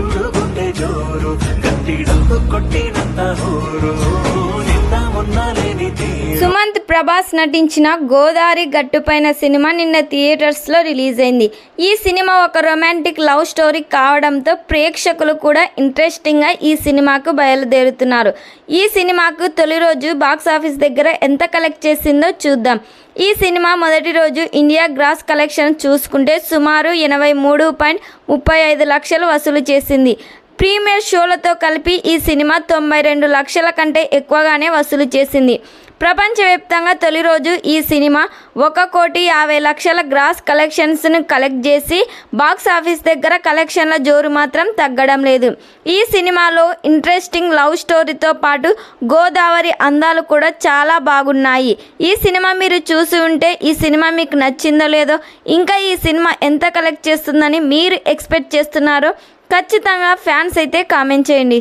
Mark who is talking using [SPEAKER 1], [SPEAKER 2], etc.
[SPEAKER 1] చూడు గుండె జోరు గట్టిడంతో కొట్టినంత హోరు నిన్న మొన్న లేని తీరు.
[SPEAKER 2] సుమంత్ ప్రభాస్ నటించిన గోదావరి గట్టుపైన సినిమా నిన్న థియేటర్స్లో రిలీజ్ అయింది. ఈ సినిమా ఒక రొమాంటిక్ లవ్ స్టోరీ కావడంతో ప్రేక్షకులు కూడా ఇంట్రెస్టింగ్గా ఈ సినిమాకు బయలుదేరుతున్నారు. ఈ సినిమాకు తొలి రోజు బాక్సాఫీస్ దగ్గర ఎంత కలెక్ట్ చేసిందో చూద్దాం. ఈ సినిమా మొదటి రోజు ఇండియా గ్రాస్ కలెక్షన్ చూసుకుంటే సుమారు 83.35 లక్షలు వసూలు చేసింది. ప్రీమియర్ షోలతో కలిపి ఈ సినిమా 92 లక్షల కంటే ఎక్కువగానే వసూలు చేసింది. ప్రపంచవ్యాప్తంగా తొలి రోజు ఈ సినిమా 1,50,00,000 గ్రాస్ కలెక్షన్స్ను కలెక్ట్ చేసి బాక్స్ ఆఫీస్ దగ్గర కలెక్షన్ల జోరు మాత్రం తగ్గడం లేదు. ఈ సినిమాలో ఇంట్రెస్టింగ్ లవ్ స్టోరీతో పాటు గోదావరి అందాలు కూడా చాలా బాగున్నాయి. ఈ సినిమా మీరు చూసి ఉంటే ఈ సినిమా మీకు నచ్చిందో లేదో, ఇంకా ఈ సినిమా ఎంత కలెక్ట్ చేస్తుందని మీరు ఎక్స్పెక్ట్ చేస్తున్నారో ఖచ్చితంగా ఫ్యాన్స్ అయితే కామెంట్ చేయండి.